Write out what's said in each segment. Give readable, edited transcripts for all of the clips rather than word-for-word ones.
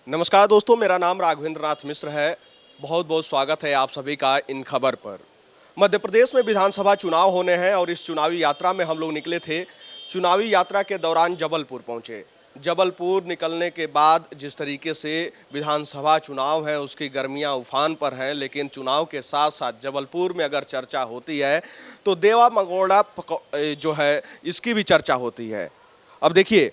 नमस्कार दोस्तों, मेरा नाम राघवेंद्र नाथ मिश्र है। बहुत बहुत स्वागत है आप सभी का इन खबर पर। मध्य प्रदेश में विधानसभा चुनाव होने हैं और इस चुनावी यात्रा में हम लोग निकले थे। चुनावी यात्रा के दौरान जबलपुर पहुंचे। जबलपुर निकलने के बाद जिस तरीके से विधानसभा चुनाव है उसकी गर्मियां उफान पर हैं, लेकिन चुनाव के साथ साथ जबलपुर में अगर चर्चा होती है तो देवा मंगोड़ा जो है इसकी भी चर्चा होती है। अब देखिए,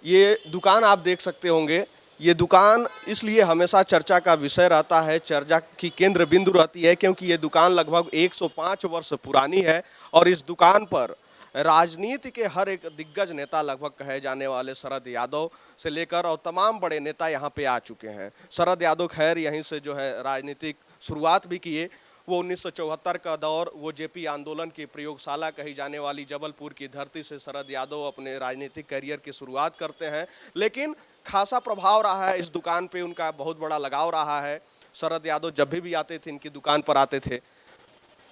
ये दुकान आप देख सकते होंगे। ये दुकान इसलिए हमेशा चर्चा का विषय रहता है, चर्चा की केंद्र बिंदु रहती है, क्योंकि ये दुकान लगभग 105 वर्ष पुरानी है और इस दुकान पर राजनीति के हर एक दिग्गज नेता, लगभग कहे जाने वाले शरद यादव से लेकर और तमाम बड़े नेता यहाँ पे आ चुके हैं। शरद यादव खैर यहीं से जो है राजनीतिक शुरुआत भी किए। वो 1974 का दौर, वो जेपी आंदोलन की प्रयोगशाला कही जाने वाली जबलपुर की धरती से शरद यादव अपने राजनीतिक करियर की शुरुआत करते हैं। लेकिन खासा प्रभाव रहा है इस दुकान पे, उनका बहुत बड़ा लगाव रहा है। शरद यादव जब भी आते थे इनकी दुकान पर आते थे।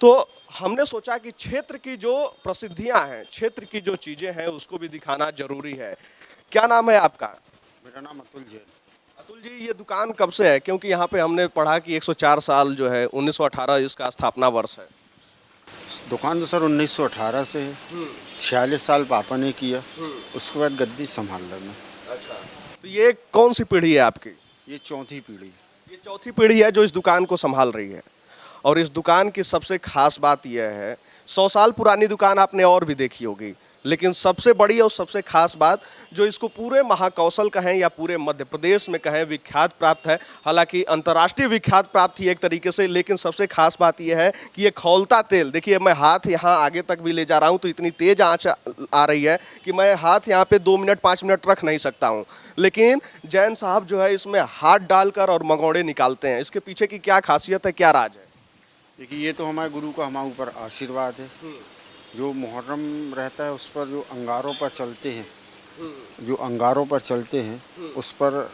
तो हमने सोचा कि क्षेत्र की जो प्रसिद्धियां हैं, क्षेत्र की जो चीजें हैं उसको भी दिखाना जरूरी है। क्या नाम है आपका? मेरा नाम अतुल जैन। अतुल जी, ये दुकान कब से है? क्योंकि यहाँ पे हमने पढ़ा कि 104 साल जो है 1918 इसका स्थापना वर्ष है। दुकान तो सर 1918 से है। 46 साल पापा ने किया, उसके बाद गद्दी संभाल ला मैं। अच्छा, तो ये कौन सी पीढ़ी है आपकी? ये चौथी पीढ़ी। ये चौथी पीढ़ी है जो इस दुकान को संभाल रही है। और इस दुकान की सबसे खास बात यह है, 100 साल पुरानी दुकान आपने और भी देखी होगी, लेकिन सबसे बड़ी और सबसे खास बात जो इसको पूरे महाकौशल कहें या पूरे मध्य प्रदेश में कहें विख्यात प्राप्त है, हालांकि अंतर्राष्ट्रीय विख्यात प्राप्त थी एक तरीके से, लेकिन सबसे खास बात यह है कि ये खौलता तेल, देखिए मैं हाथ यहाँ आगे तक भी ले जा रहा हूँ तो इतनी तेज आंच आ रही है कि मैं हाथ यहाँ पे 2 मिनट 5 मिनट रख नहीं सकता हूँ। लेकिन जैन साहब जो है इसमें हाथ डालकर और मंगोड़े निकालते हैं। इसके पीछे की क्या खासियत है, क्या राज है? देखिए, ये तो हमारे गुरु का हमारे ऊपर आशीर्वाद है। जो मुहर्रम रहता है उस पर जो अंगारों पर चलते हैं, उस पर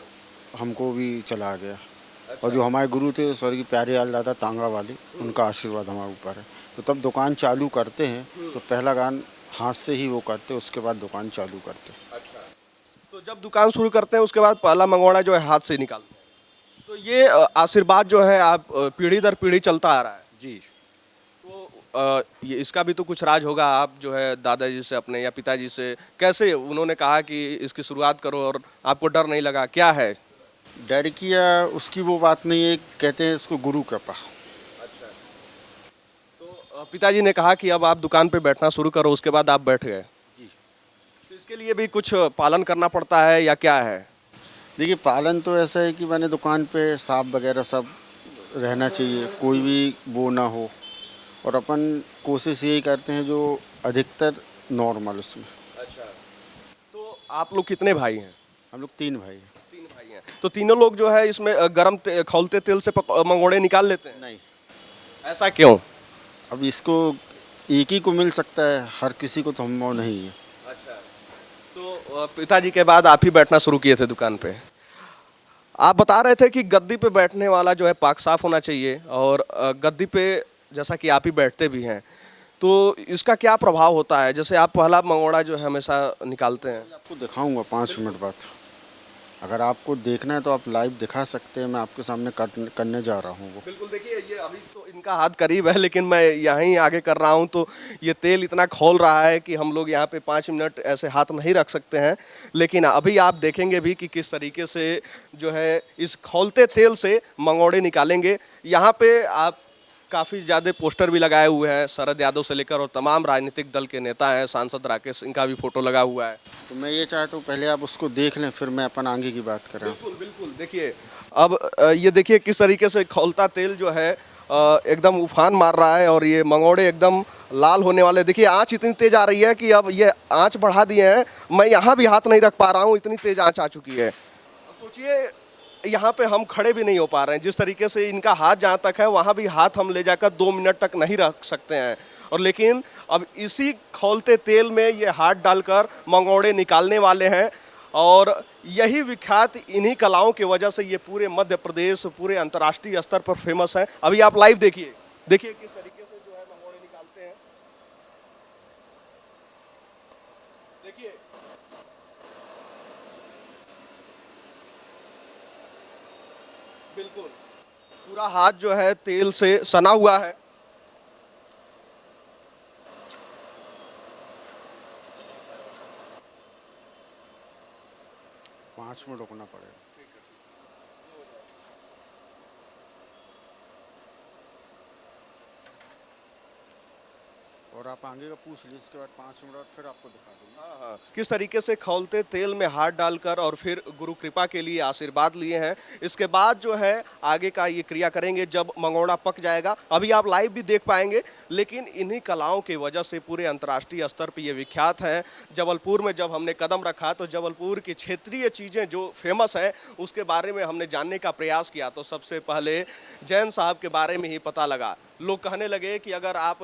हमको भी चला गया। अच्छा। और जो हमारे गुरु थे स्वर्गीय प्यारे लाल दादा तांगा वाले, उनका आशीर्वाद हमारे ऊपर है। तो तब दुकान चालू करते हैं तो पहला गान हाथ से ही वो करते, उसके बाद दुकान चालू करते। अच्छा, तो जब दुकान शुरू करते हैं उसके बाद पहला मंगोड़ा जो है हाथ से निकालते हैं। तो ये आशीर्वाद जो है आप पीढ़ी दर पीढ़ी चलता आ रहा है। जी। तो ये इसका भी तो कुछ राज होगा। आप जो है दादाजी से अपने या पिताजी से कैसे उन्होंने कहा कि इसकी शुरुआत करो और आपको डर नहीं लगा, क्या है? डर किया उसकी वो बात नहीं है, कहते हैं इसको गुरु कृपा। अच्छा, तो पिताजी ने कहा कि अब आप दुकान पे बैठना शुरू करो, उसके बाद आप बैठ गए। जी। तो इसके लिए भी कुछ पालन करना पड़ता है या क्या है? देखिए, पालन तो ऐसा है कि मैंने दुकान पे साफ वगैरह सब रहना चाहिए, कोई भी वो ना हो। और अपन कोशिश यही करते हैं जो अधिकतर नॉर्मल उसमें। अच्छा, तो आप लोग कितने भाई हैं? हम लोग 3 भाई हैं। 3 भाई हैं। तो तीनों लोग जो है इसमें खौलते तेल से मंगोड़े निकाल लेते हैं? नहीं, ऐसा क्यों? अब इसको एक ही को मिल सकता है, हर किसी को तो संभव नहीं है। अच्छा, तो पिताजी के बाद आप ही बैठना शुरू किए थे दुकान पे। आप बता रहे थे कि गद्दी पे बैठने वाला जो है पाक साफ होना चाहिए और गद्दी पे जैसा कि आप ही बैठते भी हैं, तो इसका क्या प्रभाव होता है? जैसे आप पहला मंगोड़ा जो है हमेशा निकालते हैं। आपको दिखाऊंगा 5 मिनट बाद। अगर आपको देखना है तो आप लाइव दिखा सकते हैं, मैं आपके सामने करने जा रहा हूँ वो। बिल्कुल, देखिए ये अभी तो इनका हाथ करीब है, लेकिन मैं यहीं आगे कर रहा हूँ तो ये तेल इतना खौल रहा है कि हम लोग यहाँ पे 5 मिनट ऐसे हाथ नहीं रख सकते हैं। लेकिन अभी आप देखेंगे भी कि किस तरीके से जो है इस खौलते तेल से मंगोड़े निकालेंगे। यहाँ पे आप काफ़ी ज़्यादा पोस्टर भी लगाए हुए हैं, शरद यादव से लेकर और तमाम राजनीतिक दल के नेता हैं, सांसद राकेश सिंह का भी फोटो लगा हुआ है। तो मैं ये चाहता हूँ पहले आप उसको देख लें, फिर मैं अपन आगे की बात करें। बिल्कुल बिल्कुल, देखिए अब ये देखिए किस तरीके से खौलता तेल जो है एकदम उफान मार रहा है और ये मंगोड़े एकदम लाल होने वाले। देखिए आंच इतनी तेज आ रही है कि अब ये आंच बढ़ा दिए हैं, मैं यहाँ भी हाथ नहीं रख पा रहा हूँ, इतनी तेज आंच आ चुकी है। अब सोचिए यहाँ पे हम खड़े भी नहीं हो पा रहे हैं, जिस तरीके से इनका हाथ जहाँ तक है वहाँ भी हाथ हम ले जाकर 2 मिनट तक नहीं रख सकते हैं। और लेकिन अब इसी खौलते तेल में ये हाथ डालकर मंगोड़े निकालने वाले हैं और यही विख्यात इन्हीं कलाओं की वजह से ये पूरे मध्य प्रदेश, पूरे अंतर्राष्ट्रीय स्तर पर फेमस है। अभी आप लाइव देखिए, देखिए किस तरीके से जो है मंगोड़े निकालते हैं। देखिए बिल्कुल। पूरा हाथ जो है तेल से सना हुआ है। 5 मिनट रुकना पड़ेगा। और आप आगे का पूछ लीजिए, इसके बाद 5 मिनट बाद फिर आपको दिखा दूंगा। हाँ हाँ, किस तरीके से खौलते तेल में हाथ डालकर और फिर गुरु कृपा के लिए आशीर्वाद लिए हैं। इसके बाद जो है आगे का ये क्रिया करेंगे जब मंगोड़ा पक जाएगा। अभी आप लाइव भी देख पाएंगे, लेकिन इन्हीं कलाओं की वजह से पूरे अंतर्राष्ट्रीय स्तर पर ये विख्यात हैं। जबलपुर में जब हमने कदम रखा तो जबलपुर की क्षेत्रीय चीज़ें जो फेमस हैं उसके बारे में हमने जानने का प्रयास किया, तो सबसे पहले जैन साहब के बारे में ही पता लगा। लोग कहने लगे कि अगर आप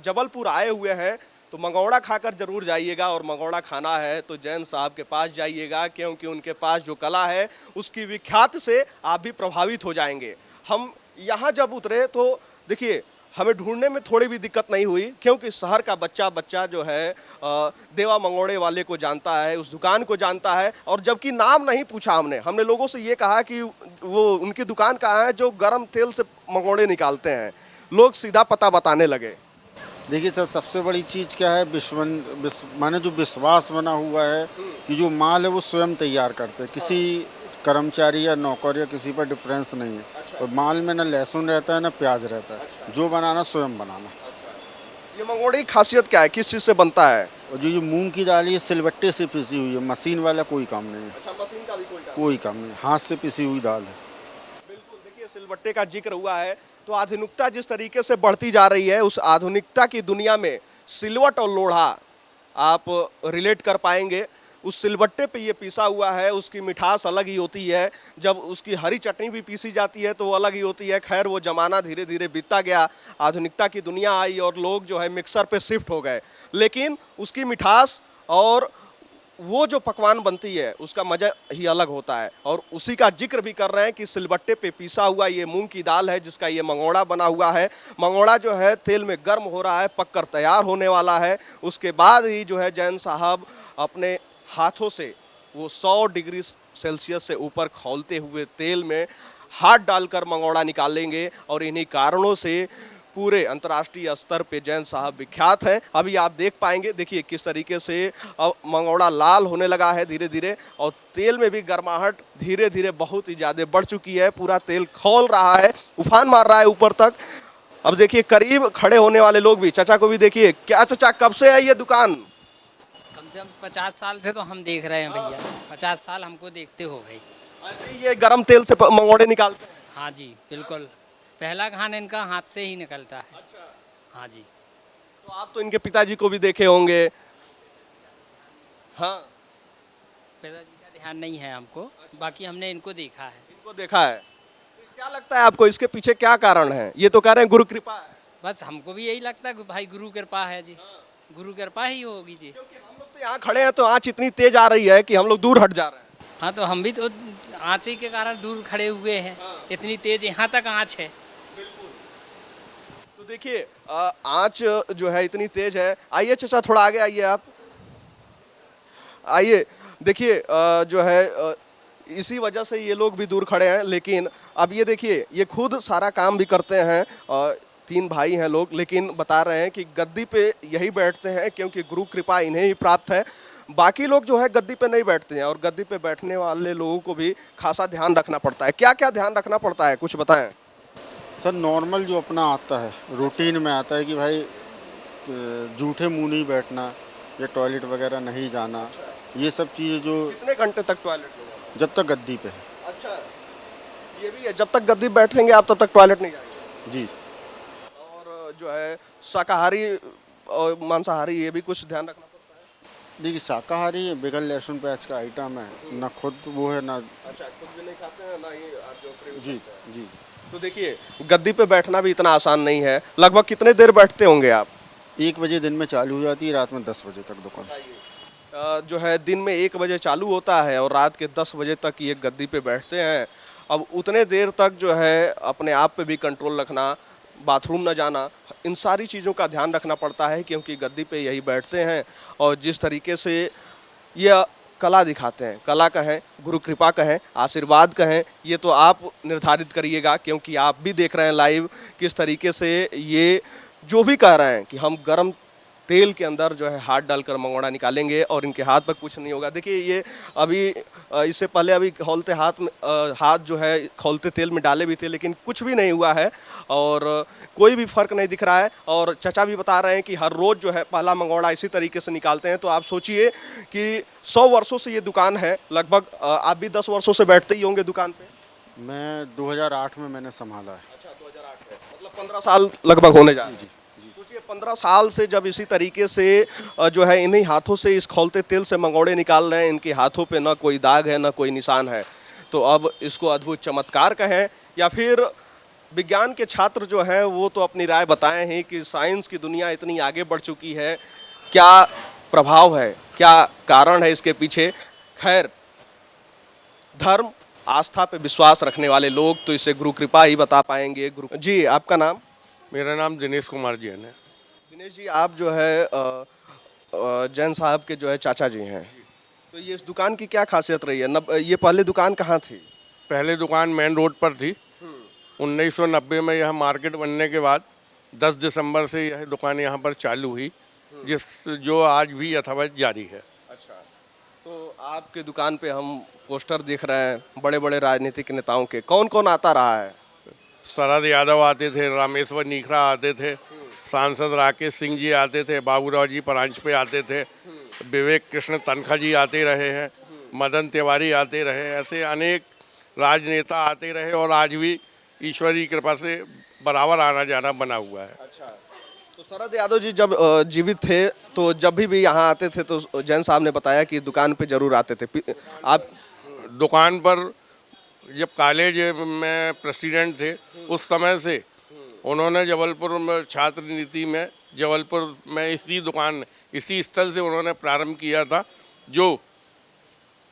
जबलपुर आए हुए हैं तो मंगोड़ा खाकर जरूर जाइएगा, और मंगोड़ा खाना है तो जैन साहब के पास जाइएगा, क्योंकि उनके पास जो कला है उसकी विख्यात से आप भी प्रभावित हो जाएंगे। हम यहाँ जब उतरे तो देखिए हमें ढूंढने में थोड़ी भी दिक्कत नहीं हुई, क्योंकि शहर का बच्चा बच्चा जो है देवा मंगोड़े वाले को जानता है, उस दुकान को जानता है। और जबकि नाम नहीं पूछा हमने लोगों से ये कहा कि वो उनकी दुकान कहाँ है जो गर्म तेल से मंगोड़े निकालते हैं। लोग सीधा पता बताने लगे। देखिए सर, सबसे बड़ी चीज़ क्या है, माने जो विश्वास बना हुआ है कि जो माल है वो स्वयं तैयार करते हैं, किसी कर्मचारी या नौकर या किसी पर डिफरेंस नहीं है। और माल में ना लहसुन रहता है ना प्याज रहता है, जो बनाना स्वयं बनाना। ये मंगोड़े की खासियत क्या है, किस चीज़ से बनता है? और जो मूंग की दाल ये सिलबट्टे से पिसी हुई है, मशीन वाला कोई काम नहीं है। अच्छा, मशीन का भी कोई काम नहीं, हाथ से पिसी हुई दाल है। बिल्कुल। देखिए सिलबट्टे का जिक्र हुआ है तो आधुनिकता जिस तरीके से बढ़ती जा रही है, उस आधुनिकता की दुनिया में सिलवट और लोढ़ा आप रिलेट कर पाएंगे। उस सिलबट्टे पे ये पीसा हुआ है, उसकी मिठास अलग ही होती है। जब उसकी हरी चटनी भी पीसी जाती है तो वो अलग ही होती है। खैर वो ज़माना धीरे धीरे बीतता गया, आधुनिकता की दुनिया आई और लोग जो है मिक्सर पे शिफ्ट हो गए, लेकिन उसकी मिठास और वो जो पकवान बनती है उसका मज़ा ही अलग होता है। और उसी का जिक्र भी कर रहे हैं कि सिलबट्टे पे पीसा हुआ ये मूंग की दाल है जिसका ये मंगोड़ा बना हुआ है। मंगोड़ा जो है तेल में गर्म हो रहा है, पककर तैयार होने वाला है। उसके बाद ही जो है जैन साहब अपने हाथों से वो 100 डिग्री सेल्सियस से ऊपर खौलते हुए तेल में हाथ डालकर मंगोड़ा निकालेंगे। और इन्हीं कारणों से पूरे अंतर्राष्ट्रीय स्तर पे जैन साहब विख्यात हैं। अभी आप देख पाएंगे, देखिए किस तरीके से अब मंगोड़ा लाल होने लगा है धीरे धीरे, और तेल में भी गर्माहट धीरे धीरे बहुत ही ज़्यादा बढ़ चुकी है। पूरा तेल खौल रहा है, उफान मार रहा है ऊपर तक। अब देखिए करीब खड़े होने वाले लोग भी, चाचा को भी देखिए। क्या चाचा, कब से है ये दुकान? कम से कम 50 साल से तो हम देख रहे हैं भैया, 50 साल हमको देखते हो गए। ऐसे ही ये गर्म तेल से मंगोड़े निकालते हैं? हाँ जी बिल्कुल, पहला खाना इनका हाथ से ही निकलता है। अच्छा। हाँ जी। तो आप तो इनके पिताजी को भी देखे होंगे। हाँ, पिताजी का ध्यान नहीं है हमको, बाकी हमने इनको देखा है। इनको देखा है। तो क्या लगता है आपको, इसके पीछे क्या कारण है? ये तो कह रहे हैं गुरु कृपा है। बस हमको भी यही लगता है कि भाई गुरु कृपा है जी, गुरु कृपा ही होगी जी। क्योंकि हम लोग तो यहाँ खड़े हैं तो आँच इतनी तेज आ रही है कि हम लोग दूर हट जा रहे हैं। हाँ तो हम भी तो आँच ही के कारण दूर खड़े हुए हैं, इतनी तेज यहाँ तक आँच है। तो देखिए आँच जो है इतनी तेज है। आइए चाचा, थोड़ा आगे आइए आप, आइए। देखिए जो है इसी वजह से ये लोग भी दूर खड़े हैं। लेकिन अब ये देखिए, ये खुद सारा काम भी करते हैं। 3 भाई हैं लोग, लेकिन बता रहे हैं कि गद्दी पे यही बैठते हैं क्योंकि गुरु कृपा इन्हें ही प्राप्त है। बाकी लोग जो है गद्दी पे नहीं बैठते हैं, और गद्दी पे बैठने वाले लोगों को भी खासा ध्यान रखना पड़ता है। क्या क्या ध्यान रखना पड़ता है, कुछ बताएं। सर नॉर्मल जो अपना आता है, रूटीन में आता है कि भाई जूठे मुंह नहीं बैठना या टॉयलेट वगैरह नहीं जाना, ये सब चीज़ें जो कितने घंटे तक टॉयलेट में जाना? जब तक गद्दी पे है। अच्छा, ये भी है, जब तक गद्दी बैठेंगे आप तब तक टॉयलेट नहीं जाएंगे। जी। और जो है शाकाहारी और मांसाहारी, ये भी कुछ ध्यान रखना पड़ता है। देखिए शाकाहारी बगैर लहसुन प्याज का आइटम है, ना खुद वो है ना। अच्छा, खुद भी नहीं खाते हैं ना ही आप जो प्रयोग जी करते हैं। जी। तो देखिए गद्दी पे बैठना भी इतना आसान नहीं है। लगभग कितने देर बैठते होंगे आप? 1 बजे दिन में चालू हो जाती है, रात में 10 बजे तक दुकान। जो है दिन में 1 बजे चालू होता है और रात के 10 बजे तक ये गद्दी पे बैठते हैं। अब उतने देर तक जो है अपने आप पे भी कंट्रोल रखना, बाथरूम न जाना, इन सारी चीज़ों का ध्यान रखना पड़ता है, क्योंकि गद्दी पे यही बैठते हैं। और जिस तरीके से ये कला दिखाते हैं, कला कहें, गुरु कृपा कहें, आशीर्वाद कहें, ये तो आप निर्धारित करिएगा, क्योंकि आप भी देख रहे हैं लाइव किस तरीके से ये जो भी कह रहे हैं कि हम गर्म तेल के अंदर जो है हाथ डालकर मंगोड़ा निकालेंगे और इनके हाथ पर कुछ नहीं होगा। देखिए ये अभी इससे पहले अभी खौलते हाथ में हाथ जो है खौलते तेल में डाले भी थे, लेकिन कुछ भी नहीं हुआ है और कोई भी फर्क नहीं दिख रहा है। और चचा भी बता रहे हैं कि हर रोज जो है पहला मंगोड़ा इसी तरीके से निकालते हैं। तो आप सोचिए कि 100 वर्षों से ये दुकान है, लगभग आप भी 10 वर्षों से बैठते ही होंगे दुकान पे। मैं 2008 में मैंने संभाला है। अच्छा, 2008 में, मतलब 15 साल लगभग होने जा रहे हैं। सोचिए 15 साल से जब इसी तरीके से जो है इन्हीं हाथों से इस खौलते तेल से मंगोड़े निकाल रहे हैं, इनके हाथों पे ना कोई दाग है ना कोई निशान है, तो अब इसको अद्भुत चमत्कार कहें या फिर विज्ञान के छात्र जो हैं वो तो अपनी राय बताएं ही कि साइंस की दुनिया इतनी आगे बढ़ चुकी है, क्या प्रभाव है, क्या कारण है इसके पीछे। खैर, धर्म आस्था पे विश्वास रखने वाले लोग तो इसे गुरु कृपा ही बता पाएंगे। गुरु जी, आपका नाम? मेरा नाम दिनेश कुमार जैन है। दिनेश जी, आप जो है जैन साहब के जो है चाचा जी हैं, तो ये इस दुकान की क्या खासियत रही है? ये पहले दुकान कहाँ थी? पहले दुकान मेन रोड पर थी। 1990 में यह मार्केट बनने के बाद 10 दिसंबर से यह दुकान यहाँ पर चालू हुई, जो आज भी यथावत जारी है। अच्छा, तो आपके दुकान पे हम पोस्टर देख रहे हैं बड़े बड़े राजनीतिक नेताओं के, कौन कौन आता रहा है? शरद यादव आते थे, रामेश्वर नीखरा आते थे, सांसद राकेश सिंह जी आते थे, बाबूराव जी परांच पे आते थे, विवेक कृष्ण तनखा जी आते रहे हैं, मदन तिवारी आते रहे, ऐसे अनेक राजनेता आते रहे और आज भी ईश्वर की कृपा से बराबर आना जाना बना हुआ है। अच्छा, तो शरद यादव जी जब जीवित थे तो जब भी यहाँ आते थे तो जैन साहब ने बताया कि दुकान पे जरूर आते थे। आप दुकान पर जब कॉलेज में प्रेसिडेंट थे उस समय से उन्होंने जबलपुर में छात्र नीति में जबलपुर में इसी दुकान इसी स्थल से उन्होंने प्रारंभ किया था, जो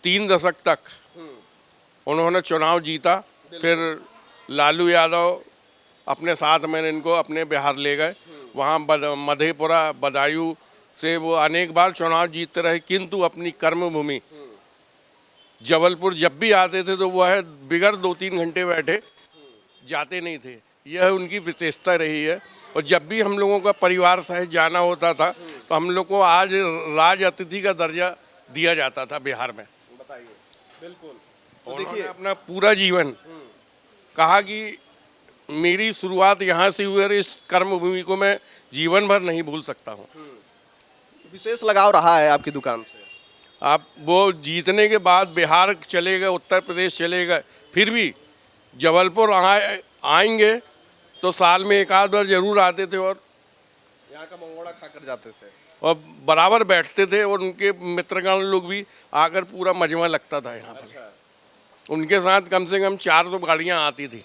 3 दशक तक उन्होंने चुनाव जीता। फिर लालू यादव अपने साथ में इनको अपने बिहार ले गए, वहाँ मधेपुरा बदायूं से वो अनेक बार चुनाव जीतते रहे, किंतु अपनी कर्मभूमि जबलपुर जब भी आते थे तो वह बिगड़ 2-3 घंटे बैठे जाते नहीं थे। यह उनकी विशेषता रही है। और जब भी हम लोगों का परिवार सहित जाना होता था तो हम लोग को आज राज अतिथि का दर्जा दिया जाता था बिहार में। बताइए। बिल्कुल। तो उन्होंने अपना पूरा जीवन कहा कि मेरी शुरुआत यहाँ से हुई और इस कर्मभूमि को मैं जीवन भर नहीं भूल सकता हूँ। विशेष लगाव रहा है आपकी दुकान से? आप वो जीतने के बाद बिहार चले गए, उत्तर प्रदेश चले गए, फिर भी जबलपुर आएंगे तो साल में एक आध बार जरूर आते थे और यहाँ का मंगोड़ा खाकर जाते थे और बराबर बैठते थे और उनके मित्रगण लोग भी आकर पूरा मजमा लगता था यहाँ पर। अच्छा। उनके साथ कम से कम 4 तो गाड़ियाँ आती थी,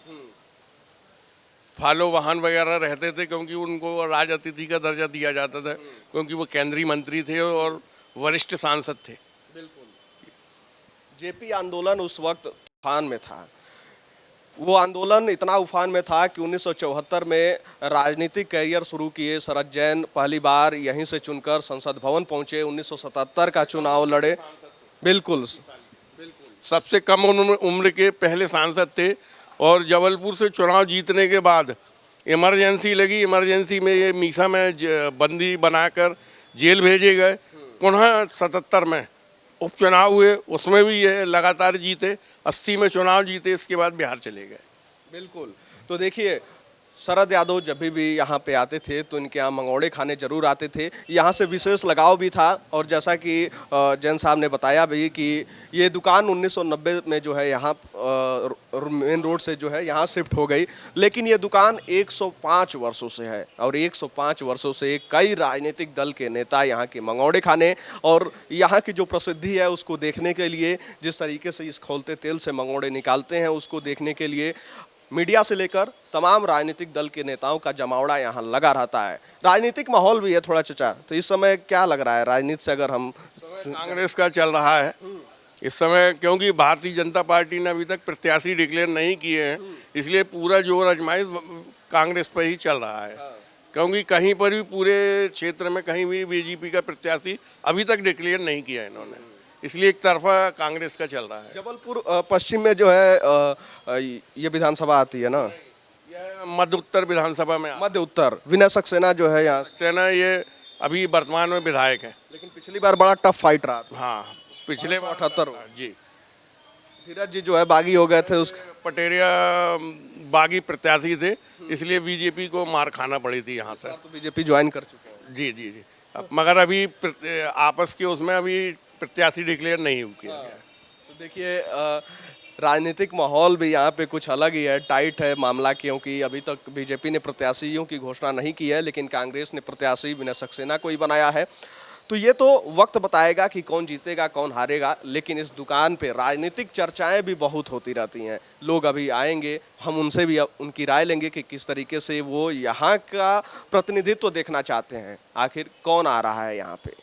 फॉलो वाहन वगैरह रहते थे, क्योंकि उनको राज अतिथि का दर्जा दिया जाता था, क्योंकि वो केंद्रीय मंत्री थे और वरिष्ठ सांसद थे। बिल्कुल। जेपी आंदोलन उस वक्त तूफान में था। वो आंदोलन इतना उफान में था कि 1974 में राजनीतिक कैरियर शुरू किए शरद जैन पहली बार यहीं से चुनकर संसद भवन पहुंचे। 1977 का चुनाव लड़े। बिल्कुल, सबसे कम उम्र के पहले सांसद थे और जबलपुर से चुनाव जीतने के बाद इमरजेंसी लगी। इमरजेंसी में ये मीसा में बंदी बनाकर जेल भेजे गए। पुनः 77 में उपचुनाव हुए, उसमें भी ये लगातार जीते। 80 में चुनाव जीते, इसके बाद बिहार चले गए। बिल्कुल। तो देखिए, शरद यादव जब भी यहाँ पे आते थे तो इनके यहाँ मंगोड़े खाने जरूर आते थे। यहाँ से विशेष लगाव भी था और जैसा कि जैन साहब ने बताया भी कि ये दुकान 1990 में जो है यहाँ मेन रोड से जो है यहाँ शिफ्ट हो गई, लेकिन ये दुकान 105 वर्षों से है और 105 वर्षों से कई राजनीतिक दल के नेता यहाँ के मंगोड़े खाने और यहाँ की जो प्रसिद्धि है उसको देखने के लिए, जिस तरीके से इस खौलते तेल से मंगोड़े निकालते हैं उसको देखने के लिए मीडिया से लेकर तमाम राजनीतिक दल के नेताओं का जमावड़ा यहाँ लगा रहता है। राजनीतिक माहौल भी है थोड़ा चचा, तो इस समय क्या लग रहा है राजनीति से? अगर हम कांग्रेस का चल रहा है इस समय, क्योंकि भारतीय जनता पार्टी ने अभी तक प्रत्याशी डिक्लेयर नहीं किए हैं, इसलिए पूरा जोर आजमाइश कांग्रेस पर ही चल रहा है। क्योंकि कहीं पर भी पूरे क्षेत्र में कहीं भी बीजेपी का प्रत्याशी अभी तक डिक्लेयर नहीं किया इन्होंने, इसलिए एक तरफा कांग्रेस का चल रहा है। जबलपुर पश्चिम में जो है ये विधानसभा आती है ना, यह मध्य उत्तर विधानसभा में मध्य उत्तर। विनय सक्सेना जो है यहाँ से, सेना ये अभी वर्तमान में विधायक है। लेकिन पिछली बार बड़ा टफ फाइट रहा था। हाँ, पिछले बार 78 जी धीरज जी जो है बागी हो गए थे उस पटेरिया बागी प्रत्याशी थे, इसलिए बीजेपी को मार खाना पड़ी थी यहाँ से। तो बीजेपी ज्वाइन कर चुके हैं। जी जी जी। मगर अभी आपस के उसमें अभी प्रत्याशी डिक्लेयर नहीं किया गया। तो देखिए राजनीतिक माहौल भी यहाँ पे कुछ अलग ही है, टाइट है मामला, क्योंकि अभी तक बीजेपी ने प्रत्याशियों की घोषणा नहीं की है, लेकिन कांग्रेस ने प्रत्याशी विनय सक्सेना को ही बनाया है। तो ये तो वक्त बताएगा कि कौन जीतेगा कौन हारेगा, लेकिन इस दुकान पे राजनीतिक चर्चाएं भी बहुत होती रहती हैं। लोग अभी आएंगे, हम उनसे भी उनकी राय लेंगे कि किस तरीके से वो यहाँ का प्रतिनिधित्व देखना चाहते हैं, आखिर कौन आ रहा है यहाँ पे।